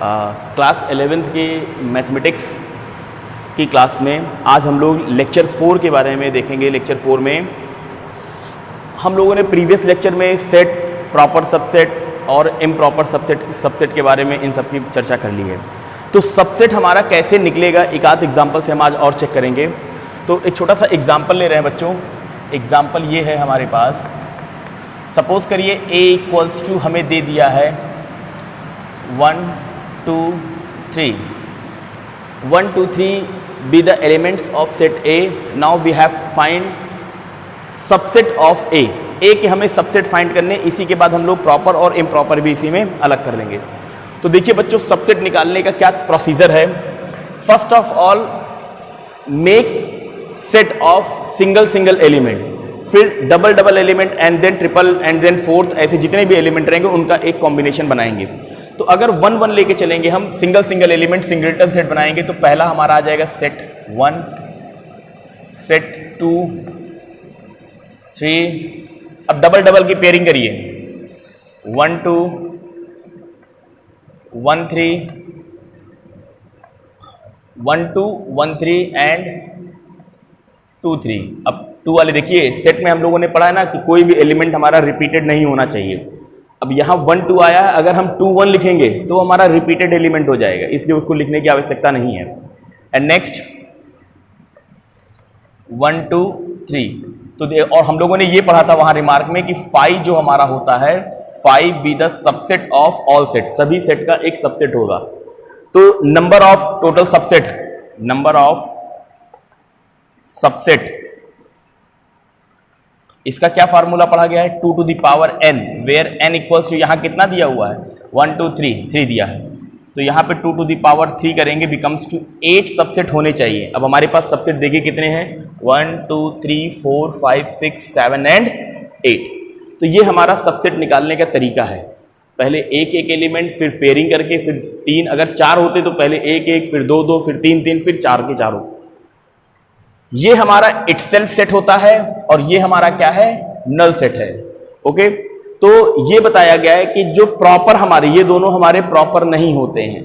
Class 11th के mathematics की class में आज हम लोग लेक्चर 4 के बारे में देखेंगे। लेक्चर 4 में हम लोगों ने प्रीवियस लेक्चर में सेट, प्रॉपर सबसेट और इम्प्रॉपर सबसेट के बारे में इन सब की चर्चा कर ली है। तो सबसेट हमारा कैसे निकलेगा, एक आध एग्जाम्पल से हम आज और चेक करेंगे। तो एक छोटा सा एग्जाम्पल ले रहे हैं बच्चों। एग्जाम्पल ये है हमारे पास, सपोज करिए a इक्वल्स टू हमें दे दिया है 1 2 3 1 2 3 be the elements of set A. Now we have find subset of A के हमें सबसेट फाइंड करने, इसी के बाद हम लोग प्रॉपर और इम्प्रॉपर भी इसी में अलग कर लेंगे। तो देखिए बच्चों, सबसेट निकालने का क्या प्रोसीजर है। First of all make set of single element, फिर double element and then triple and then fourth, ऐसे जितने भी एलिमेंट रहेंगे उनका एक कॉम्बिनेशन बनाएंगे। तो अगर 1 1 लेके चलेंगे हम, सिंगल एलिमेंट सिंगलटन सेट बनाएंगे, तो पहला हमारा आ जाएगा सेट 1, सेट 2 3। अब डबल की पेयरिंग करिए, 1 2 1 3 1 2 1 3 एंड 2 3। अब 2 वाले देखिए, सेट में हम लोगों ने पढ़ा है ना कि कोई भी एलिमेंट हमारा रिपीटेड नहीं होना चाहिए। अब यहाँ 1 2 आया है, अगर हम 2 1 लिखेंगे तो हमारा रिपीटेड एलिमेंट हो जाएगा, इसलिए उसको लिखने की आवश्यकता नहीं है। And next 1 2 3। तो और हम लोगों ने ये पढ़ा था वहां रिमार्क में कि 5 जो हमारा होता है, 5 be the subset of all set, सभी सेट का एक सबसेट होगा। तो number of total subset, number of subset, इसका क्या फार्मूला पढ़ा गया है, 2 to the power n, where n equals to, यहाँ कितना दिया हुआ है 1 2 3 दिया है, तो यहाँ पे 2 to the power 3 करेंगे, बिकम्स टू 8 सबसेट होने चाहिए। अब हमारे पास सबसेट देखिए कितने हैं, 1 2 3 4 5 6 7 एंड 8। तो ये हमारा सबसेट निकालने का तरीका है। पहले एक एलिमेंट, फिर पेयरिंग करके, फिर 3, अगर 4 होते तो पहले 1 1, फिर 2 2, फिर 3 3, फिर 4 के चारों। ये हमारा इटसेल्फ सेट होता है और ये हमारा क्या है, नल सेट है। ओके, तो ये बताया गया है कि जो प्रॉपर हमारे, ये दोनों हमारे प्रॉपर नहीं होते हैं,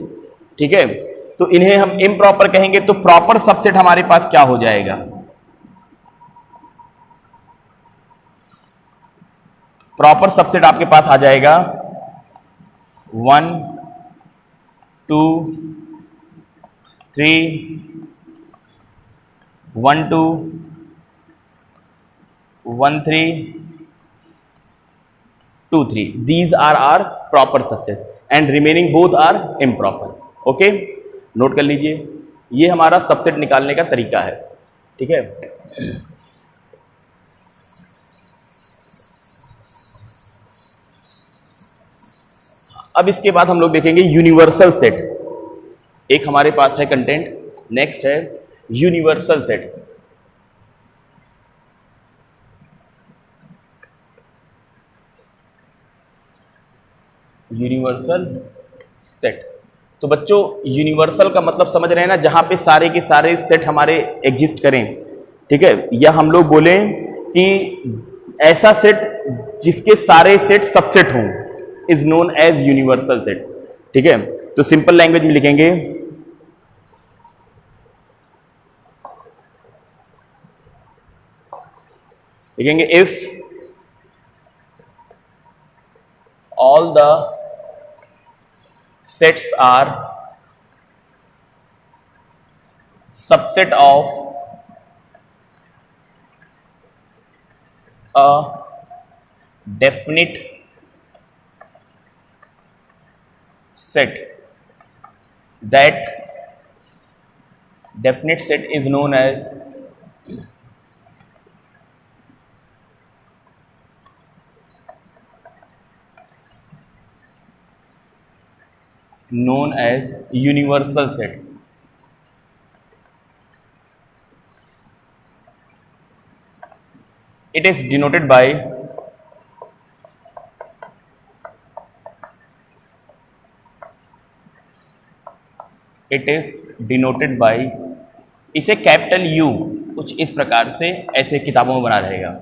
ठीक है, तो इन्हें हम इम्प्रॉपर कहेंगे। तो प्रॉपर सबसेट हमारे पास क्या हो जाएगा, प्रॉपर सबसेट आपके पास आ जाएगा 1 2 3 1 2 1 3 2 3। These are our proper subset and remaining both are improper. Okay, note कर लीजिए, ये हमारा सबसेट निकालने का तरीका है, ठीक है। अब इसके बाद हम लोग देखेंगे यूनिवर्सल सेट। एक हमारे पास है कंटेंट, नेक्स्ट है यूनिवर्सल सेट। यूनिवर्सल सेट, तो बच्चों यूनिवर्सल का मतलब समझ रहे हैं ना, जहां पे सारे के सारे सेट हमारे एग्जिस्ट करें, ठीक है, या हम लोग बोलें कि ऐसा सेट जिसके सारे सेट सबसेट हों, is known as universal set, ठीक है। तो सिंपल लैंग्वेज में लिखेंगे, if all the sets are subset of a definite set, that definite set is known as universal set. It is denoted by इसे capital U कुछ इस प्रकार से ऐसे किताबों में बना रहेगा,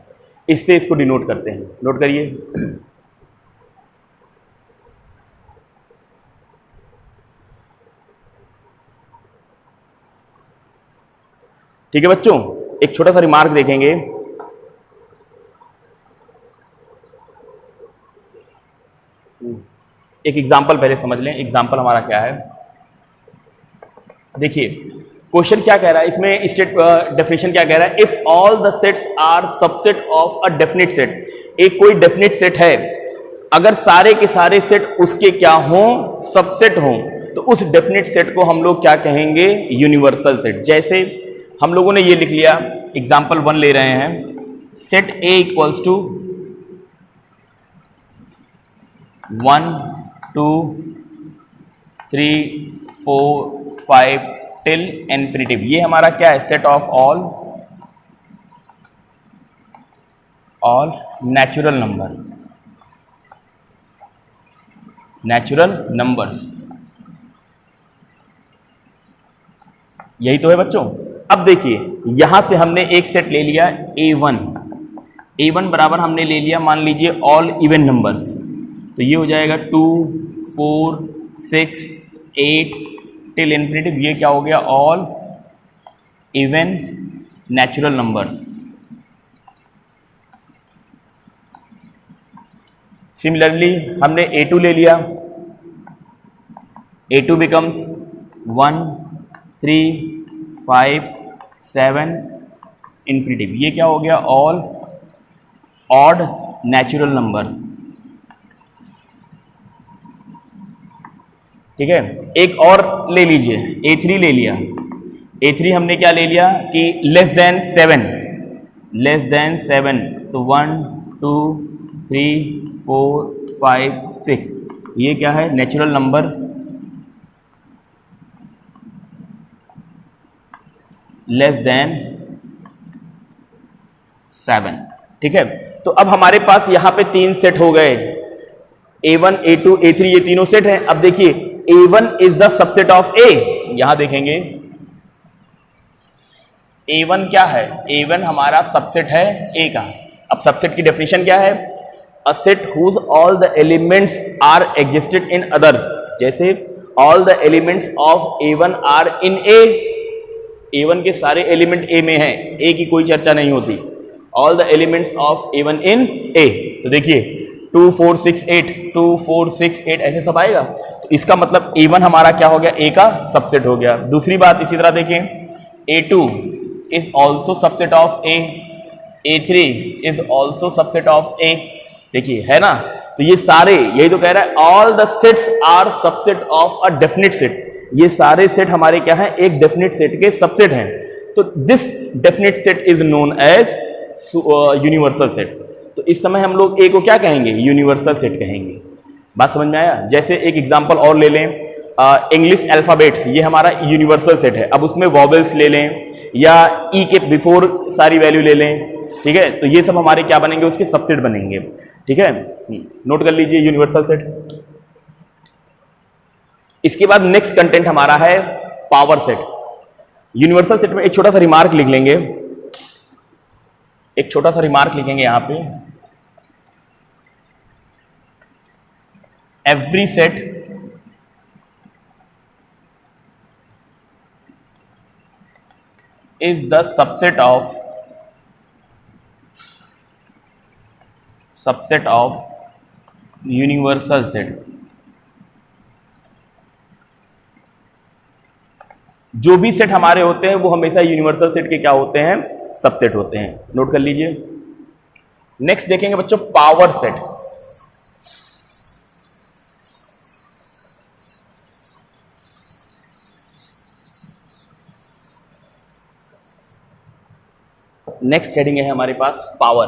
इससे इसको डिनोट करते हैं। नोट करिए, ठीक है बच्चों, एक छोटा सा रिमार्क देखेंगे। एक एग्जाम्पल पहले समझ लें, एग्जाम्पल हमारा क्या है। देखिए क्वेश्चन क्या कह रहा है, इसमें स्टेट डेफिनेशन क्या कह रहा है, if all the sets are subset of a definite set, एक कोई डेफिनेट सेट है, अगर सारे के सारे सेट उसके क्या हों, सबसेट हों, तो उस डेफिनेट सेट को हम लोग क्या कहेंगे, यूनिवर्सल सेट। जैसे हम लोगों ने ये लिख लिया, एग्जाम्पल 1 ले रहे हैं, set A equals to 1 2 3 4 5 till infinitive, ये हमारा क्या है, set of all natural numbers. यही तो है बच्चों। अब देखिए यहां से हमने एक सेट ले लिया A1 बराबर हमने ले लिया, मान लीजिए ऑल इवन नंबर्स, तो ये हो जाएगा 2 4 6 8 टिल इन्फिनिटिव, ये क्या हो गया, all even natural numbers. Similarly हमने A2 ले लिया, A2 बिकम्स 1 3 5 7 इन्फिनिटिव, ये क्या हो गया, ऑल ऑड नेचुरल नंबर्स। ठीक है, एक और ले लीजिए, A3 ले लिया, A3 हमने क्या ले लिया कि लेस देन 7, तो 1 2 3 4 5 6, ये क्या है, नेचुरल नंबर लेस देन 7। ठीक है, तो अब हमारे पास यहां पे 3 सेट हो गए, A1 A2 A3, ये तीनों सेट हैं। अब देखिए A1 is the subset of A, यहां देखेंगे A1 क्या है, A1 हमारा सबसेट है A का। अब सबसेट की डेफिनेशन क्या है, a set whose all the elements are existed in others, जैसे all the elements of A1 are in A, A1 के सारे एलिमेंट A में हैं, A की कोई चर्चा नहीं होती, all the elements of A1 in A। तो देखिए 2 4 6 8 2 4 6 8 ऐसे सब आएगा, तो इसका मतलब A1 हमारा क्या हो गया, A का सबसेट हो गया। दूसरी बात इसी तरह देखें, A2 is also subset of A, A3 is also subset of A, देखिए है ना। तो ये सारे, यही तो कह रहा है, all the sets are subset of a definite set, ये सारे सेट हमारे क्या है, एक डेफिनेट सेट के सबसेट हैं। तो this definite set is known as universal set. तो इस समय हम लोग ए को क्या कहेंगे, यूनिवर्सल सेट कहेंगे। बात समझ में आया। जैसे एक एग्जांपल और ले लें, इंग्लिश अल्फाबेट्स, ये हमारा यूनिवर्सल सेट है। अब उसमें वॉवेल्स ले लें या ई के बिफोर सारी वैल्यू ले लें, ठीक है, तो ये सब हमारे क्या बनेंगे, उसके सबसेट बनेंगे। ठीक है, नोट कर लीजिए यूनिवर्सल सेट। इसके बाद नेक्स्ट कंटेंट हमारा है पावर सेट। यूनिवर्सल सेट में एक छोटा सा रिमार्क लिख लेंगे, एक छोटा सा रिमार्क लिखेंगे यहां पे, every set is the subset of universal set. जो भी सेट हमारे होते हैं वो हमेशा यूनिवर्सल सेट के क्या होते हैं, सबसेट होते हैं। नोट कर लीजिए। नेक्स्ट देखेंगे बच्चों पावर सेट। नेक्स्ट हेडिंग है हमारे पास पावर।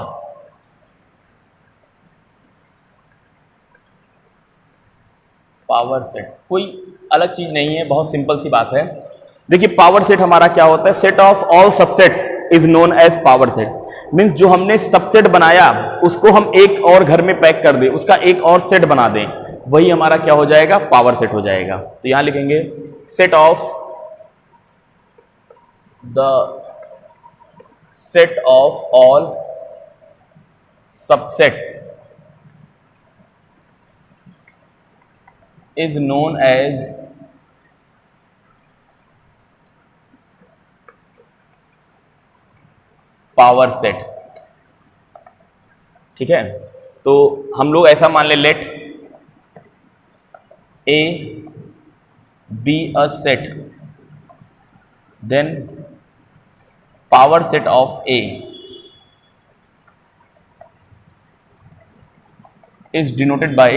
पावर सेट कोई अलग चीज नहीं है, बहुत सिंपल सी बात है। देखिए पावर सेट हमारा क्या होता है, set of all subsets is known as power set. Means जो हमने सबसेट बनाया उसको हम एक और घर में पैक कर दें, उसका एक और सेट बना दें, वही हमारा क्या हो जाएगा, पावर सेट हो जाएगा। तो यहां लिखेंगे set of the set of all subset is known as power set. ठीक है, तो हम लोग ऐसा मान ले, let A be a set, then power set of A is denoted by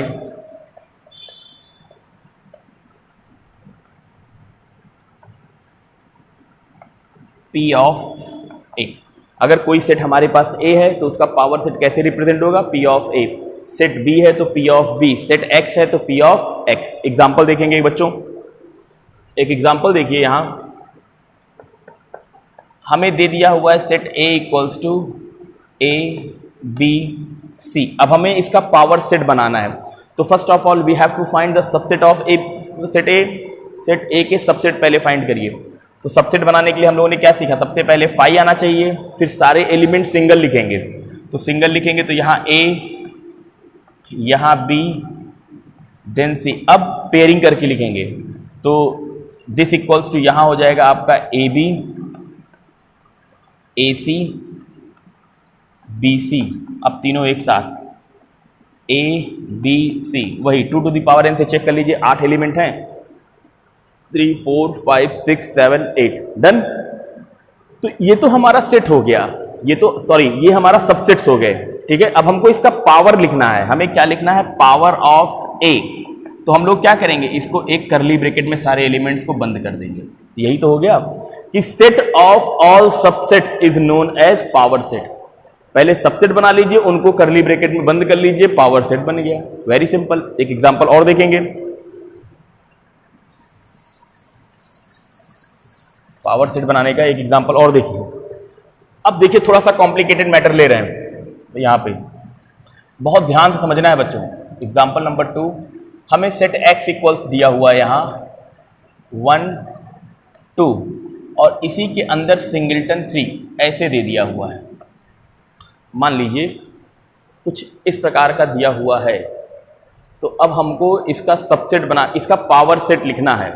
P of A। अगर कोई सेट हमारे पास A है तो उसका पावर सेट कैसे रिप्रेजेंट होगा? P of A। Set B है तो P of B, set X है तो P of X। एग्जाम्पल देखेंगे बच्चों, एक एग्जाम्पल देखिए, यहां हमें दे दिया हुआ है set A equals to A B C। अब हमें इसका पावर सेट बनाना है, तो first of all we have to find the subset of A. Set A के सबसेट पहले फाइंड करिए। तो सबसेट बनाने के लिए हम लोगों ने क्या सीखा? सबसे पहले फाई आना चाहिए, फिर सारे एलिमेंट सिंगल लिखेंगे। तो सिंगल लिखेंगे तो यहाँ ए, यहाँ बी, देन सी। अब पेयरिंग करके लिखेंगे तो दिस इक्वल्स टू यहाँ हो जाएगा आपका A B, A C, B C. अब तीनों एक साथ ए बी सी, वही 2 टू द पावर n से चेक कर लीजिए, 8 एलिमेंट हैं, 3 4 5 6 7 8। डन। तो ये तो हमारा सेट हो गया, ये हमारा सबसेट्स हो गए। ठीक है, अब हमको इसका पावर लिखना है। हमें क्या लिखना है? पावर ऑफ ए। तो हम लोग क्या करेंगे? इसको एक करली ब्रैकेट में सारे एलिमेंट्स को बंद कर देंगे। तो यही तो हो गया कि set of all subsets is known as power set. पहले सबसेट बना लीजिए, उनको करली ब्रैकेट में बंद कर लीजिए, पावर सेट बन गया। Very simple. एक एग्जांपल और देखेंगे, पावर सेट बनाने का एक एग्जांपल और देखिए। अब देखिए, थोड़ा सा कॉम्प्लिकेटेड मैटर ले रहे हैं, तो यहां पे बहुत ध्यान से समझना है बच्चों। एग्जांपल नंबर 2, हमें सेट x इक्वल्स दिया हुआ है यहां 1 2, और इसी के अंदर सिंगलटन 3 ऐसे दे दिया हुआ है। मान लीजिए कुछ इस प्रकार का दिया हुआ है, तो अब हमको इसका सबसेट इसका पावर सेट लिखना है।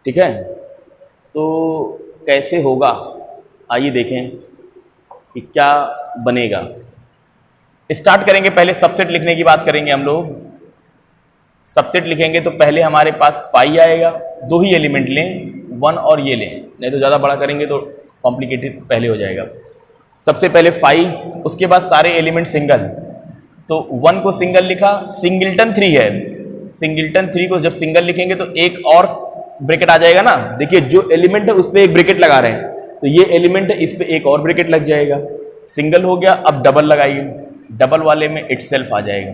ठीक है, तो कैसे होगा? आइए देखें कि क्या बनेगा। स्टार्ट करेंगे, पहले सबसेट लिखने की बात करेंगे हम लोग। सबसेट लिखेंगे तो पहले हमारे पास फाई आएगा, 2 ही एलिमेंट लें, 1 और ये लें, नहीं तो ज़्यादा बड़ा करेंगे तो कॉम्प्लिकेटेड पहले हो जाएगा। सबसे पहले फाई, उसके बाद सारे एलिमेंट सिंगल। तो 1 को सिंगल लिखा, सिंगलटन 3 है, सिंगलटन 3 को जब सिंगल लिखेंगे तो एक और ब्रैकेट आ जाएगा ना। देखिए, जो एलिमेंट है उस पर एक ब्रैकेट लगा रहे हैं, तो ये एलिमेंट है, इस पे एक और ब्रैकेट लग जाएगा। सिंगल हो गया, अब डबल लगाइए, डबल वाले में इटसेल्फ आ जाएगा।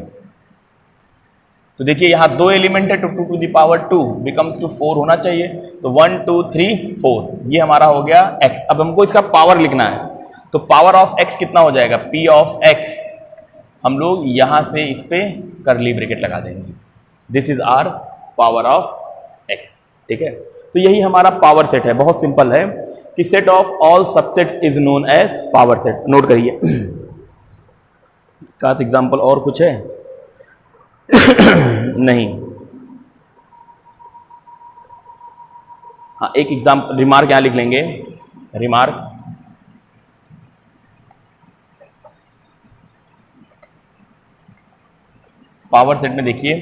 तो देखिए, यहाँ 2 एलिमेंट है, 2 to the power 2 becomes to 4 होना चाहिए। तो 1 2 3 4, ये हमारा हो गया x। अब हमको इसका पावर लिखना है, तो पावर ऑफ x कितना हो जाएगा? p of x। हम लोग यहां से इस पे करली ब्रैकेट लगा देंगे। This is our power of x। ठीक है, तो यही हमारा पावर सेट है। बहुत सिंपल है कि set of all subsets is known as power set. Note करिए। का एग्जाम्पल और कुछ है? नहीं। हाँ, एक एग्जाम्पल रिमार्क यहां लिख लेंगे। रिमार्क, पावर सेट में देखिए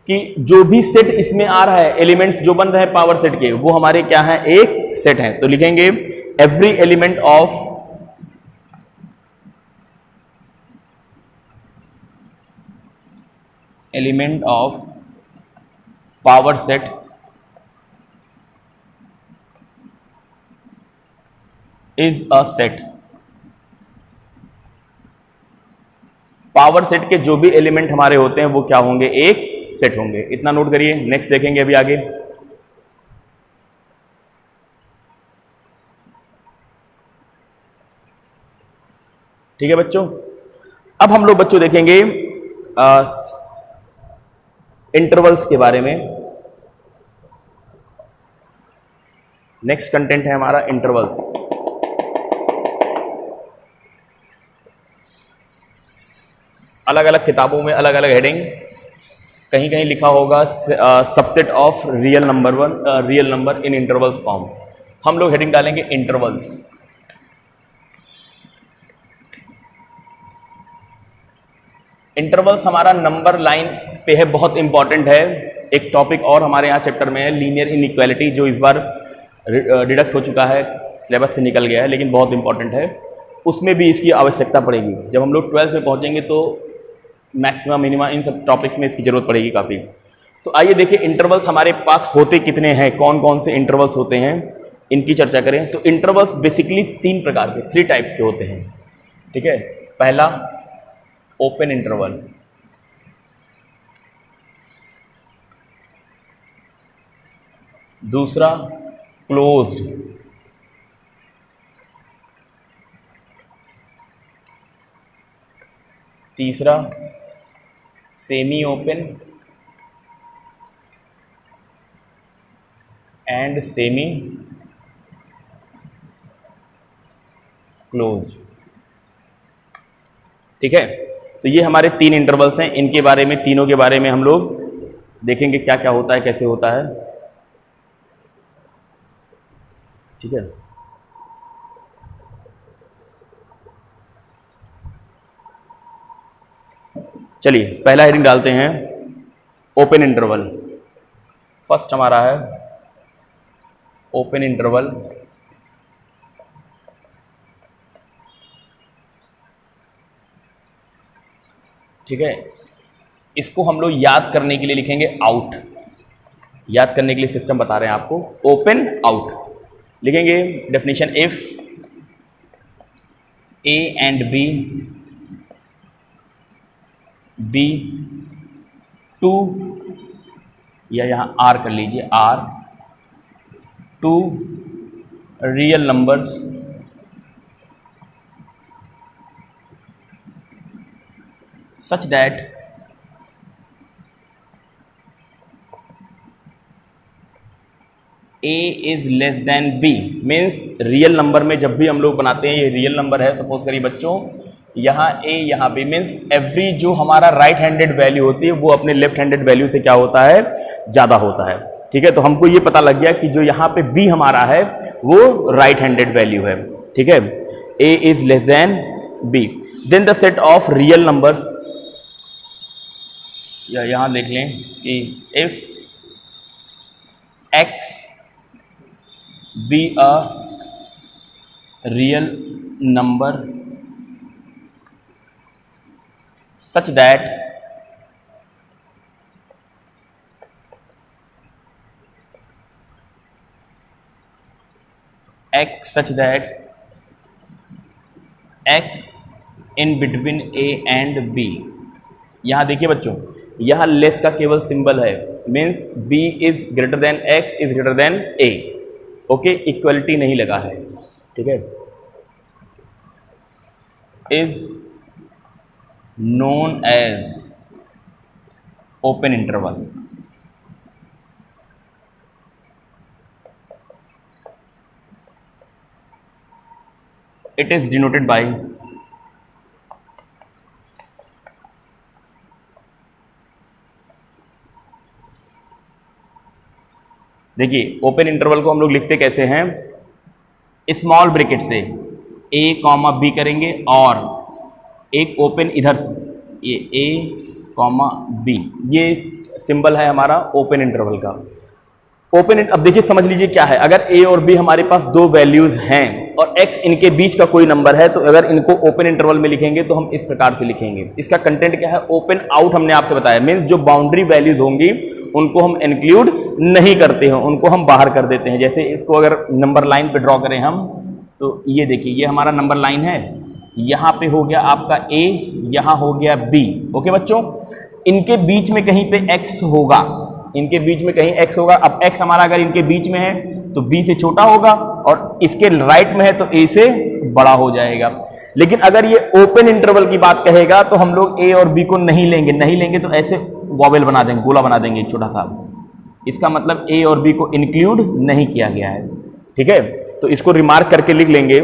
कि जो भी सेट इसमें आ रहा है, एलिमेंट्स जो बन रहे हैं पावर सेट के, वो हमारे क्या हैं? एक सेट है। तो लिखेंगे every element of power set is a set. Power set के जो भी एलिमेंट हमारे होते हैं वो क्या होंगे? एक सेट होंगे। इतना नोट करिए। नेक्स्ट देखेंगे अभी आगे। ठीक है बच्चों, अब हम लोग बच्चों देखेंगे इंटरवल्स के बारे में। नेक्स्ट कंटेंट है हमारा इंटरवल्स। अलग अलग किताबों में अलग अलग हेडिंग, कहीं कहीं लिखा होगा subset of real number in intervals form. हम लोग हेडिंग डालेंगे इंटरवल्स। इंटरवल्स हमारा नंबर लाइन पे है, बहुत इंपॉर्टेंट है। एक टॉपिक और हमारे यहाँ चैप्टर में है लीनियर इनइक्वालिटी, जो इस बार डिडक्ट हो चुका है, सिलेबस से निकल गया है, लेकिन बहुत इंपॉर्टेंट है। उसमें भी इसकी आवश्यकता पड़ेगी। जब हम लोग 12th में पहुँचेंगे तो मैक्सिमम मिनिमम इन सब टॉपिक्स में इसकी ज़रूरत पड़ेगी काफ़ी। तो आइए देखिए इंटरवल्स हमारे पास होते कितने हैं, कौन कौन से इंटरवल्स होते हैं, इनकी चर्चा करें। तो इंटरवल्स बेसिकली 3 प्रकार के, 3 टाइप्स के होते हैं, ठीक है। पहला ओपन इंटरवल, दूसरा क्लोज्ड, तीसरा semi open and semi close, ठीक है। तो ये हमारे 3 इंटरवल्स हैं। इनके बारे में, तीनों के बारे में हम लोग देखेंगे क्या क्या होता है, कैसे होता है, ठीक है। चलिए पहला हेडिंग डालते हैं, ओपन इंटरवल। फर्स्ट हमारा है ओपन इंटरवल। ठीक है, इसको हम लोग याद करने के लिए लिखेंगे आउट। याद करने के लिए सिस्टम बता रहे हैं आपको, ओपन आउट लिखेंगे। Definition, if A and B B two, या यहां आर कर लीजिए, are two real numbers such that a is less than b, means real number में जब भी हम लोग बनाते हैं, ये रियल नंबर है सपोज करिए बच्चों, यहाँ a यहाँ b, मीन्स एवरी जो हमारा राइट हैंडेड वैल्यू होती है वो अपने लेफ्ट हैंडेड वैल्यू से क्या होता है, ज़्यादा होता है, ठीक है। तो हमको ये पता लग गया कि जो यहाँ पे b हमारा है वो राइट हैंडेड वैल्यू है, ठीक है। a is less than b, then the set of real numbers, या यहां देख लें कि if x be a real number such that x in between a and b। यहां देखिए बच्चों, यह लेस का केवल सिंबल है, means b is greater than x is greater than a, okay, equality नहीं लगा है, ठीक है। Is known as open interval. It is denoted by देखिए ओपन इंटरवल को हम लोग लिखते कैसे हैं, स्मॉल ब्रैकेट से a कॉमा b करेंगे और एक ओपन इधर से, ये a कॉमा b, ये सिंबल है हमारा ओपन इंटरवल का। ओपन, अब देखिए समझ लीजिए क्या है, अगर a और b हमारे पास 2 वैल्यूज हैं और x इनके बीच का कोई नंबर है, तो अगर इनको ओपन इंटरवल में लिखेंगे तो हम इस प्रकार से लिखेंगे। इसका कंटेंट क्या है, ओपन आउट हमने आपसे बताया, मीन्स जो बाउंड्री वैल्यूज होंगी उनको हम इंक्लूड नहीं करते हैं, उनको हम बाहर कर देते हैं। जैसे इसको अगर नंबर लाइन पे ड्रॉ करें हम, तो ये देखिए ये हमारा नंबर लाइन है, यहाँ पे हो गया आपका a, यहाँ हो गया b, ओके बच्चों। इनके बीच में कहीं पे x होगा, इनके बीच में कहीं x होगा। अब x हमारा अगर इनके बीच में है तो b से छोटा होगा, और इसके राइट में है तो a से बड़ा हो जाएगा। लेकिन अगर ये ओपन इंटरवल की बात कहेगा तो हम लोग a और b को नहीं लेंगे तो ऐसे वॉवेल बना देंगे, गोला बना देंगे एक छोटा सा। इसका मतलब a और b को इंक्लूड नहीं किया गया है, ठीक है। तो इसको रिमार्क करके लिख लेंगे,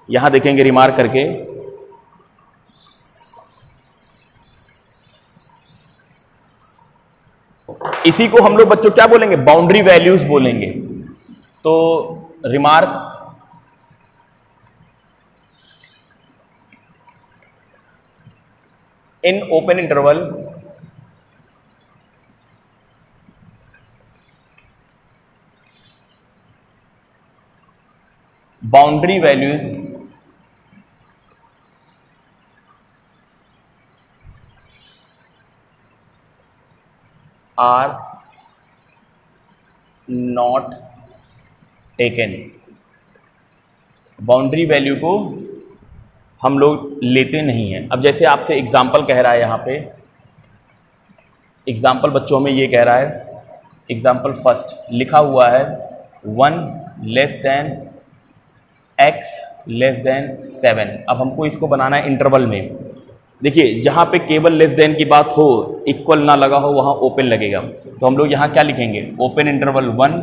यहां देखेंगे रिमार्क करके, इसी को हम लोग बच्चों क्या बोलेंगे, बाउंड्री वैल्यूज बोलेंगे। तो remark in open interval boundary values are not taken। Boundary value को हम लोग लेते नहीं हैं। अब जैसे आपसे एग्जाम्पल कह रहा है, यहाँ पे एग्जाम्पल बच्चों में ये कह रहा है, एग्जाम्पल फर्स्ट लिखा हुआ है 1 less than x less then 7। अब हमको इसको बनाना है इंटरवल में। देखिए जहाँ पे केवल लेस देन की बात हो, इक्वल ना लगा हो, वहाँ ओपन लगेगा। तो हम लोग यहाँ क्या लिखेंगे, ओपन इंटरवल 1,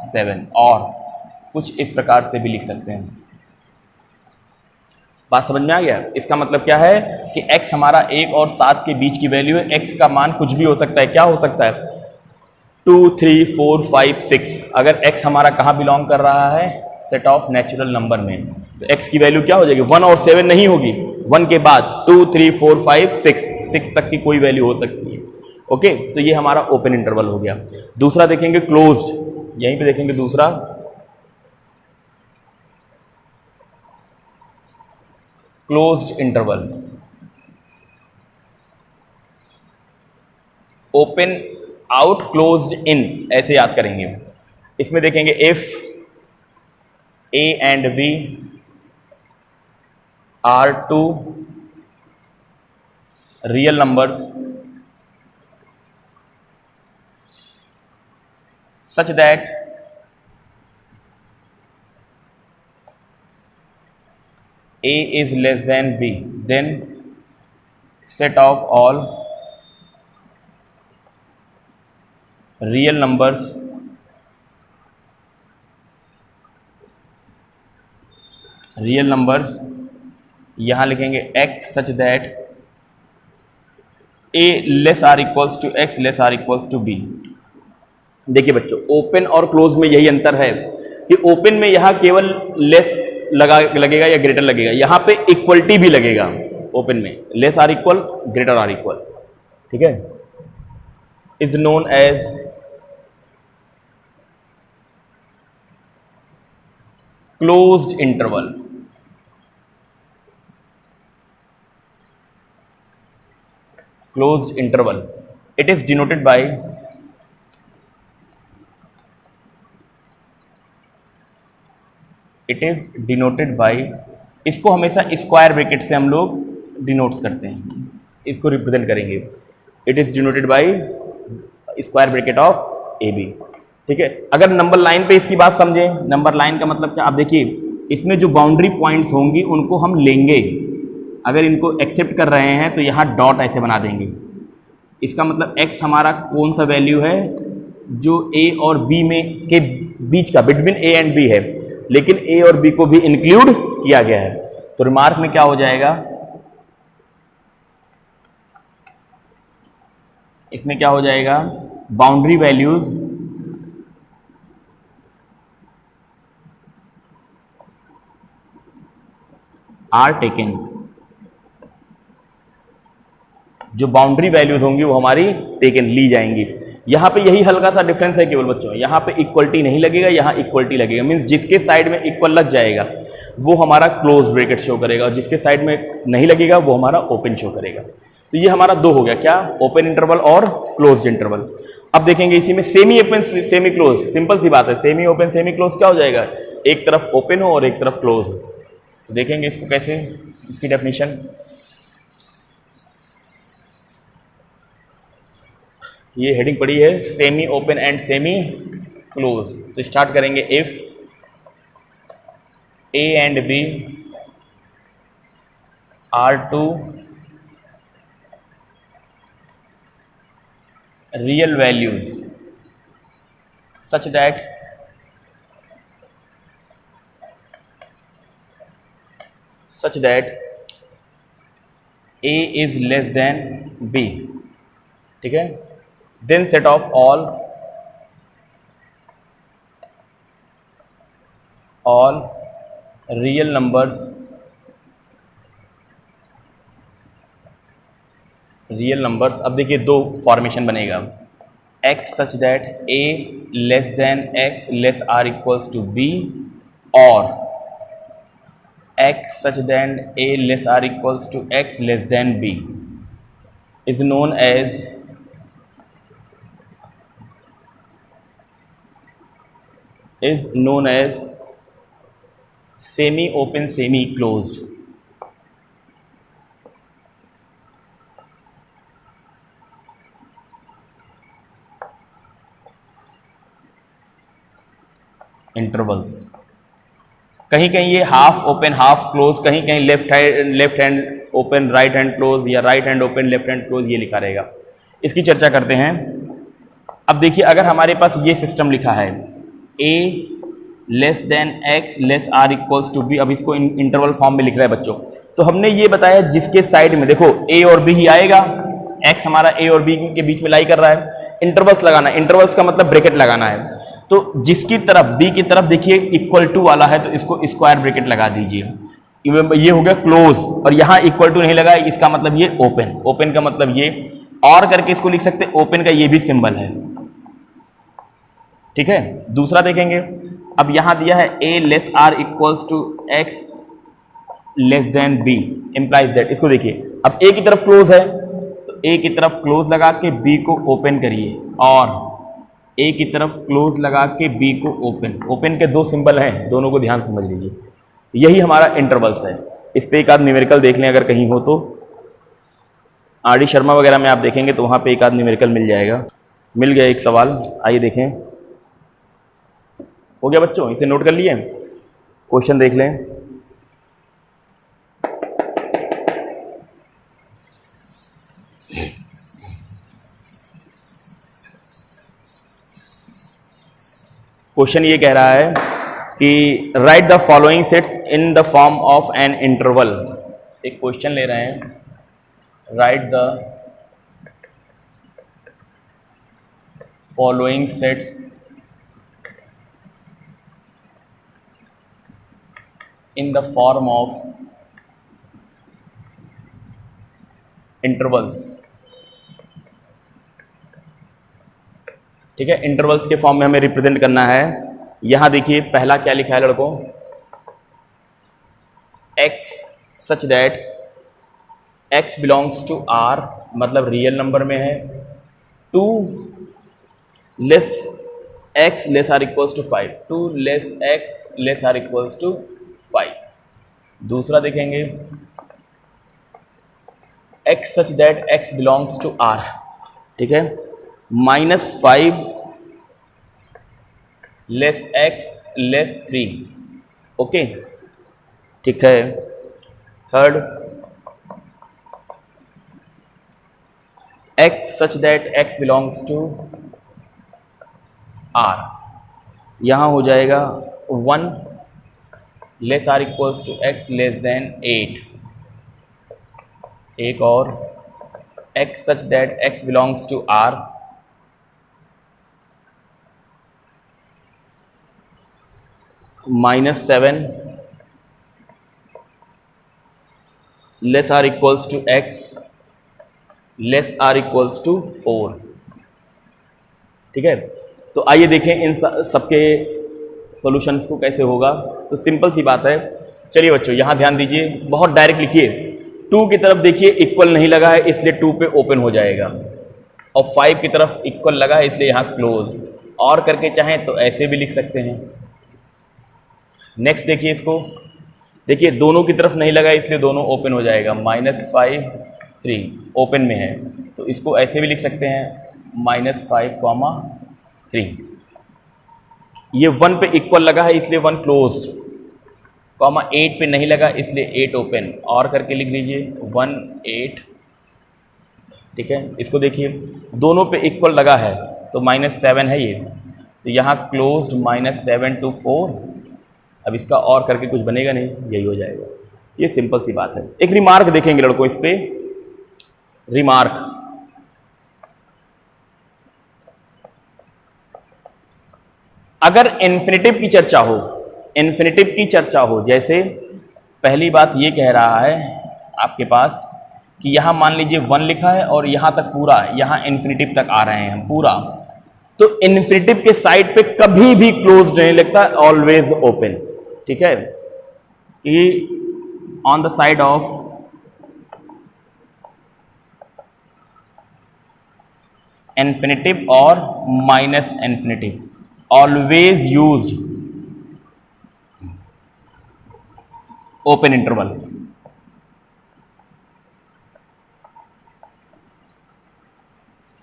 7 और कुछ इस प्रकार से भी लिख सकते हैं। बात समझ में आ गया? इसका मतलब क्या है कि x हमारा 1 और 7 के बीच की वैल्यू है। x का मान कुछ भी हो सकता है। क्या हो सकता है? 2, 3, 4, 5, 6। अगर x हमारा कहाँ बिलोंग कर रहा है, सेट ऑफ नेचुरल नंबर में, तो x की वैल्यू क्या हो जाएगी, 1 और 7 नहीं होगी। 1 के बाद 2, 3, 4, 5, 6 तक की कोई वैल्यू हो सकती है। ओके, तो ये हमारा ओपन इंटरवल हो गया। दूसरा देखेंगे क्लोज्ड, यहीं पे देखेंगे दूसरा closed interval. Open out closed in, ऐसे याद करेंगे। इसमें देखेंगे if a and b are two real numbers such that a is less than b, then set of all real numbers यहाँ लिखेंगे x such that a less or equals to x less or equals to b। देखिए बच्चों, open और close में यही अंतर है कि ओपन में यहाँ केवल लेस लगेगा या ग्रेटर लगेगा, यहाँ पे इक्वलिटी भी लगेगा। ओपन में less or equal, greater or equal, ठीक है, is known as closed interval. Closed interval, it is denoted by इसको हमेशा स्क्वायर ब्रैकेट से हम लोग डिनोट्स करते हैं, इसको रिप्रेजेंट करेंगे। It is denoted by square bracket of A B, ठीक है। अगर नंबर लाइन पे इसकी बात समझें, नंबर लाइन का मतलब क्या, आप देखिए इसमें जो बाउंड्री पॉइंट्स होंगी उनको हम लेंगे। अगर इनको एक्सेप्ट कर रहे हैं तो यहाँ डॉट ऐसे बना देंगे। इसका मतलब x हमारा कौन सा वैल्यू है, जो a और b में के बीच का, बिटवीन a एंड b है, लेकिन a और b को भी इंक्लूड किया गया है। तो रिमार्क में क्या हो जाएगा, इसमें क्या हो जाएगा, बाउंड्री वैल्यूज आर टेकन। जो बाउंड्री वैल्यूज होंगी वो हमारी टेकन, ली जाएंगी। यहाँ पे यही हल्का सा डिफरेंस है केवल बच्चों, यहाँ पे इक्वलिटी नहीं लगेगा, यहाँ इक्वलिटी लगेगा। मीन्स जिसके साइड में इक्वल लग जाएगा वो हमारा क्लोज ब्रैकेट शो करेगा, और जिसके साइड में नहीं लगेगा वो हमारा ओपन शो करेगा। तो ये हमारा दो हो गया, क्या, ओपन इंटरवल और क्लोज्ड इंटरवल। अब देखेंगे इसी में semi open semi close, simple सी बात है, सेमी ओपन सेमी क्लोज क्या हो जाएगा, एक तरफ ओपन हो और एक तरफ क्लोज हो। तो देखेंगे इसको कैसे, इसकी डेफिनेशन ये हेडिंग पड़ी है, semi open and semi close. तो स्टार्ट करेंगे, if A and B are two real values such that a is less than b, ठीक है, then set of all real numbers real numbers, अब देखिए दो फॉर्मेशन बनेगा, x such that a less than x less or equals to b, और x such that a less r equals to x less than b is known as semi open semi closed. Intervals, कहीं कहीं ये half open half close, कहीं कहीं left hand open right hand close, या right hand open left hand close, ये लिखा रहेगा। इसकी चर्चा करते हैं। अब देखिए अगर हमारे पास ये सिस्टम लिखा है a less than x less r equals to b, अब इसको इंटरवल फॉर्म में लिख रहा है बच्चों, तो हमने ये बताया जिसके साइड में देखो a और b ही आएगा, x हमारा a और b के बीच में लाई कर रहा है, इंटरवल्स लगाना है, इंटरवल्स का मतलब ब्रैकेट लगाना है, तो जिसकी तरफ b की तरफ देखिए इक्वल टू वाला है तो इसको स्क्वायर ब्रैकेट लगा दीजिए, ये हो गया क्लोज, और यहाँ इक्वल टू नहीं लगा, इसका मतलब ये ओपन, ओपन का मतलब ये, और करके इसको लिख सकते ओपन का ये भी सिंबल है, ठीक है। दूसरा देखेंगे, अब यहां दिया है a less r equals to x less than b implies that, इसको देखिए अब a की तरफ क्लोज है तो a की तरफ क्लोज लगा के b को ओपन करिए, और a की तरफ क्लोज लगा के b को ओपन, ओपन के दो सिंबल हैं, दोनों को ध्यान समझ लीजिए, यही हमारा इंटरवल्स है। इस पे एक आध न्यूमेरिकल देख लें अगर कहीं हो तो, आर.डी. शर्मा वगैरह में आप देखेंगे तो वहाँ पे एक आध न्यूमेरिकल मिल जाएगा। मिल गया एक सवाल, आइए देखें, हो गया बच्चों, इसे नोट कर लिए, क्वेश्चन देख लें। क्वेश्चन ये कह रहा है कि right the following sets in the form of an interval, एक क्वेश्चन ले रहे हैं, right the following sets in the form of intervals, ठीक है। इंटरवल्स के फॉर्म में हमें रिप्रेजेंट करना है। यहां देखिए पहला क्या लिखा है लड़कों, x such that x belongs to r, मतलब रियल नंबर में है, 2 less x less r equals to 5, 2 less x less r equals to 5। दूसरा देखेंगे, x such that x belongs to r, ठीक है, -5 लेस x लेस 3, ओके, ठीक है। Third, x such that x belongs to r, यहां हो जाएगा 1 less or equals to X less than 8, एक और, x such that x belongs to r, -7 less or equals to x less or equals to 4, ठीक है। तो आइए देखें इन सबके सॉल्यूशंस को कैसे होगा। तो सिंपल सी बात है, चलिए बच्चों यहाँ ध्यान दीजिए, बहुत डायरेक्ट लिखिए, 2 की तरफ देखिए इक्वल नहीं लगा है इसलिए 2 पे ओपन हो जाएगा, और 5 की तरफ इक्वल लगा है इसलिए यहाँ क्लोज, और करके चाहें तो ऐसे भी लिख सकते हैं। नेक्स्ट देखिए इसको, देखिए दोनों की तरफ नहीं लगा इसलिए दोनों ओपन हो जाएगा, -5 3 ओपन में है तो इसको ऐसे भी लिख सकते हैं -5, 3। ये 1 पे इक्वल लगा है इसलिए 1 क्लोज्ड, 8 पे नहीं लगा इसलिए 8 ओपन, और करके लिख लीजिए 1 8, ठीक है। इसको देखिए दोनों पे इक्वल लगा है तो -7 है ये, तो यहाँ क्लोज्ड -7 to 4, अब इसका और करके कुछ बनेगा नहीं, यही हो जाएगा। ये सिंपल सी बात है। एक रिमार्क देखेंगे लड़कों इस पे, रिमार्क, अगर इन्फिनिटिव की चर्चा हो, इन्फिनिटिव की चर्चा हो, जैसे पहली बात ये कह रहा है आपके पास कि यहाँ मान लीजिए 1 लिखा है और यहाँ तक पूरा है, यहाँ इन्फिनिटिव तक आ रहे हैं हम पूरा, तो इन्फिनिटिव के साइड पे कभी भी क्लोज नहीं लगता, ऑलवेज ओपन। ठीक है, कि on the side of infinitive और minus infinitive always used open interval.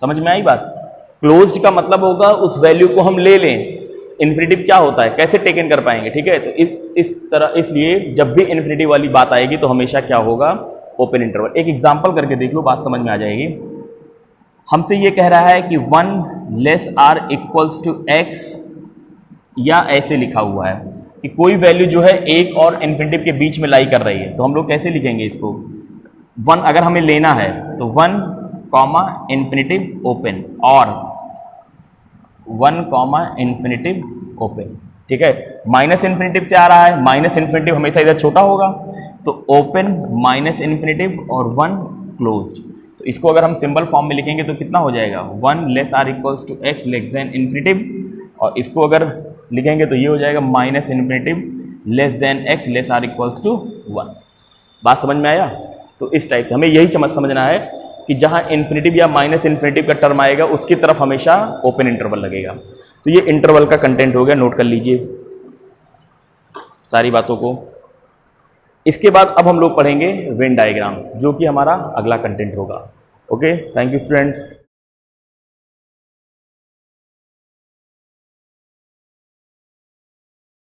समझ में आई बात? क्लोज्ड का मतलब होगा उस वैल्यू को हम ले लें। इन्फिनिटिव क्या होता है, कैसे टेकन कर पाएंगे? ठीक है, तो इस तरह, इसलिए जब भी इन्फिनिटिव वाली बात आएगी तो हमेशा क्या होगा, ओपन इंटरवल। एक एग्जांपल करके देख लो, बात समझ में आ जाएगी। हमसे ये कह रहा है कि 1 less or equals to X, या ऐसे लिखा हुआ है कि कोई वैल्यू जो है 1 और इन्फिनिटिव के बीच में लाई कर रही है, तो हम लोग कैसे लिखेंगे इसको? 1 अगर हमें लेना है तो 1 कॉमा इन्फिनिटिव ओपन, और 1 कॉमा इन्फिनिटिव ओपन। ठीक है, माइनस इन्फिनिटिव से आ रहा है, माइनस इन्फिनिटिव हमेशा इधर छोटा होगा, तो ओपन माइनस इन्फिनिटिव और 1 क्लोज्ड। तो इसको अगर हम सिंबल फॉर्म में लिखेंगे तो कितना हो जाएगा, 1 less or equals to X less than infinitive, और इसको अगर लिखेंगे तो ये हो जाएगा minus infinitive less than X less or equals to 1। बात समझ में आया? तो इस टाइप से हमें यही समझना है कि जहाँ इन्फिनिटिव या माइनस इन्फिनिटिव का टर्म आएगा उसकी तरफ हमेशा ओपन इंटरवल लगेगा। तो ये इंटरवल का कंटेंट हो गया, नोट कर लीजिए सारी बातों को। इसके बाद अब हम लोग पढ़ेंगे वेन डायग्राम, जो कि हमारा अगला कंटेंट होगा। Okay, thank you students.